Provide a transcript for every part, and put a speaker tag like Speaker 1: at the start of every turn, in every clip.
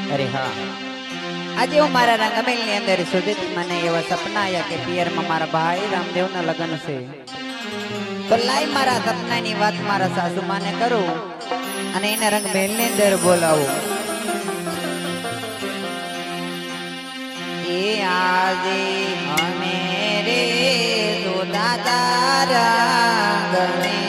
Speaker 1: अरे हाँ, आज હું મારા રંગમેલ ની અંદર સુધી મને એવા સપના આયા કે પિયરમાં મારા ભાઈ રામદેવ ના લગ્ન છે તો લાઈ મારા સપનાની વાત મારા સાસુ માને કરું અને એના રંગમેલ ની અંદર બોલાવું એ આજે અમે રે સુધા તારા રંગમેલ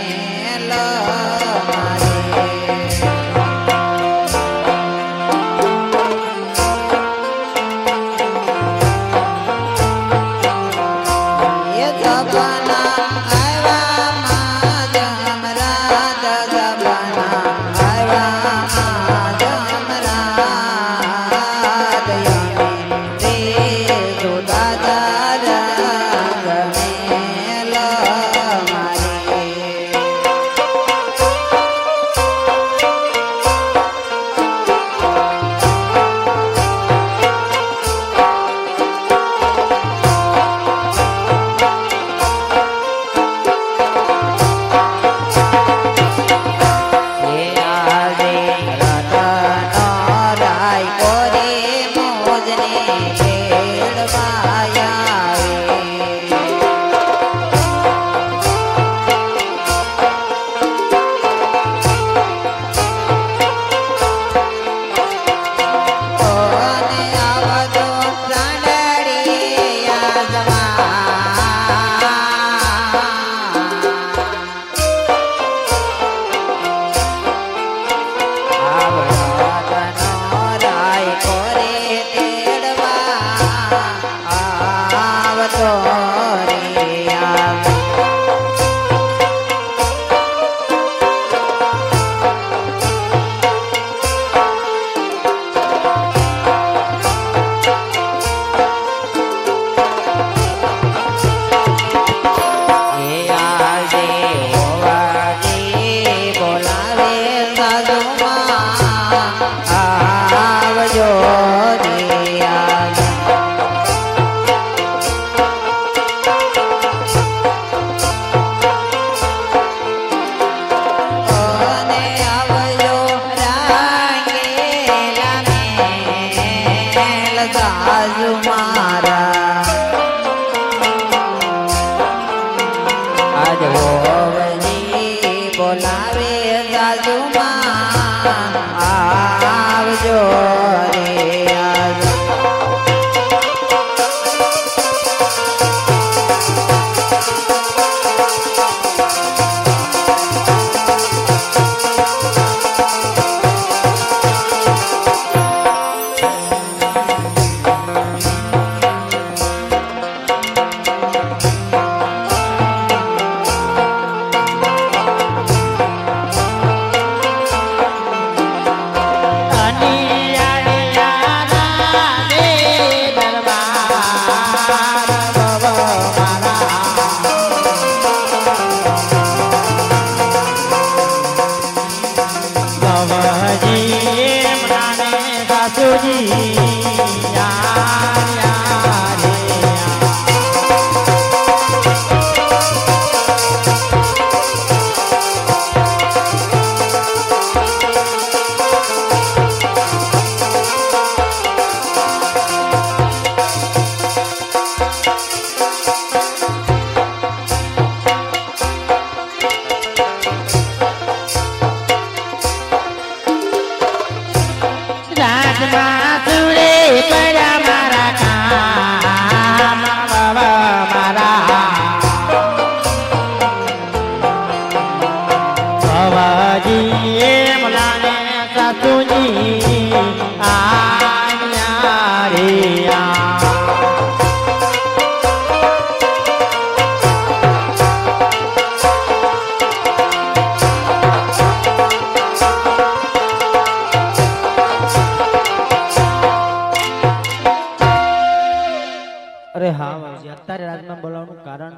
Speaker 2: अरे हाँ बाबूजी અત્યારે રાજમાં બોલાવવાનું કારણ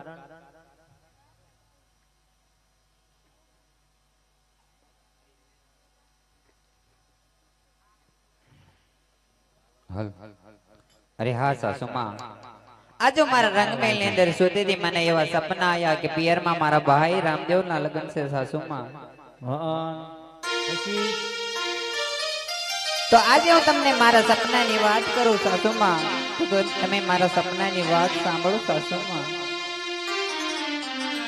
Speaker 1: अरे हाँ सासू माँ आज मारा रंगमेल ની અંદર સુધી મને એવા સપના આયા કે પિયરમાં મારા ભાઈ રામદેવ ના લગ્ન છે સાસુ માં
Speaker 2: હા પછી
Speaker 1: તો આજે હું તમને મારા સપનાની વાત કરું સાસુમાં, તો તમે મારા સપનાની વાત સાંભળો સાસુમાં.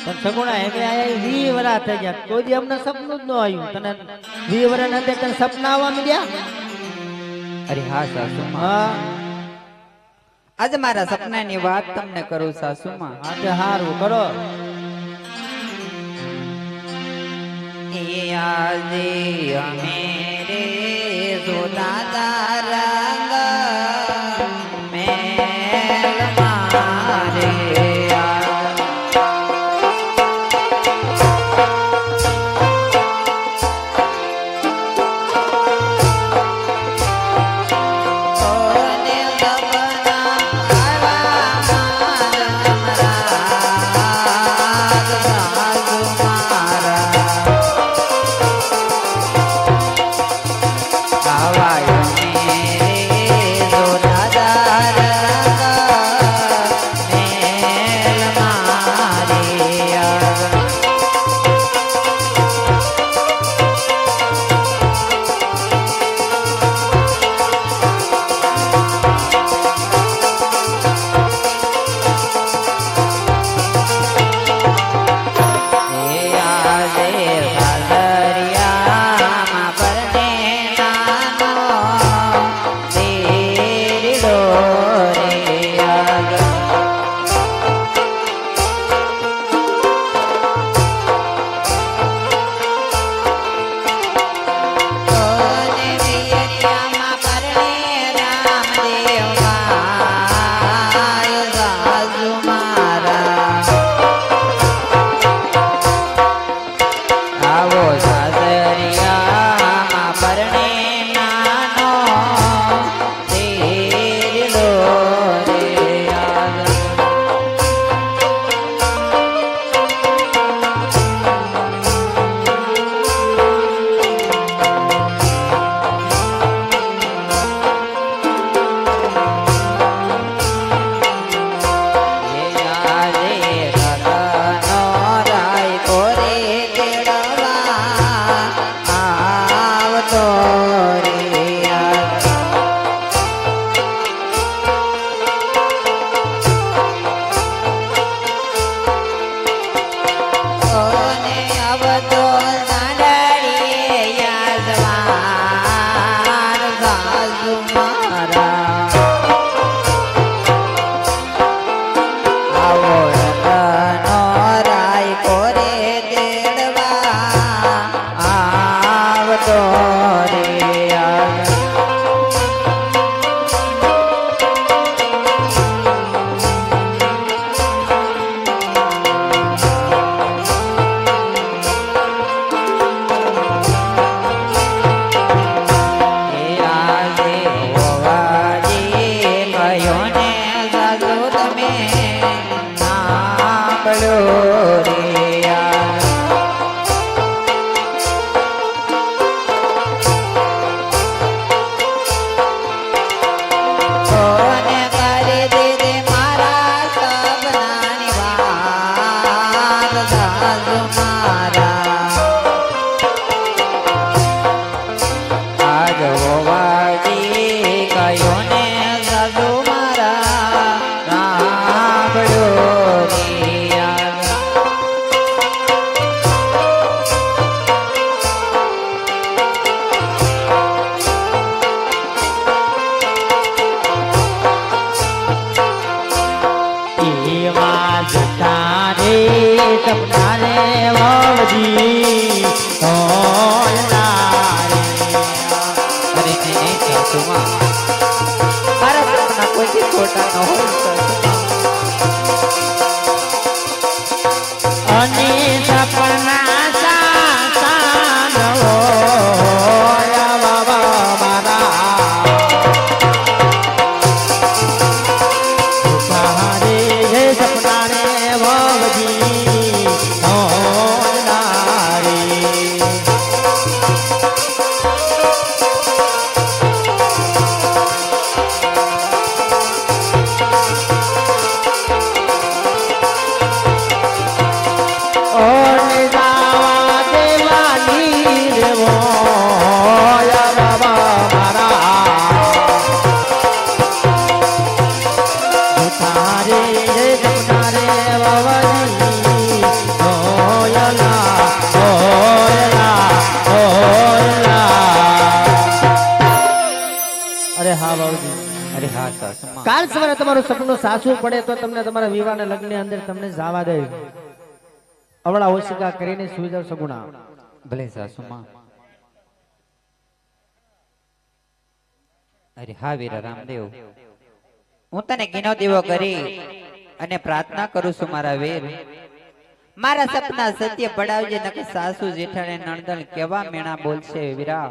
Speaker 2: પણ સગુણા એમ આયા 20 વર્ષ થઈ ગયા, કોઈ દી અમને સપનું જ ન આવ્યું. તને 20 વર્ષ ના તને સપના આવવા માંડ્યા?
Speaker 1: અરે હા સાસુમાં,
Speaker 2: હા
Speaker 1: આજે મારા સપનાની વાત તમને કરું સાસુમાં.
Speaker 2: હા તે હારું કરો.
Speaker 1: એ આજે અમે રે જોતા રંગ મેલ મારે હા સાસુમાં.
Speaker 2: કાલ સવારે તમારું સપનું સાચું પડે તો તમને તમારા વિવાહના લગ્નની અંદર તમને જવા દે. અવળા ઓશિકા કરીને સુઈ જાવ સગુણા.
Speaker 1: ભલે સાસુમાં. અરે હા વીરા રામદેવ, હું તને ઘીનો દીવો કરી અને પ્રાર્થના કરું છું મારા વીર, મારા સપના સત્ય પડાવજે, નકર સાસુ જેઠાણી નણદણ કેવા મેણા બોલશે વીરા.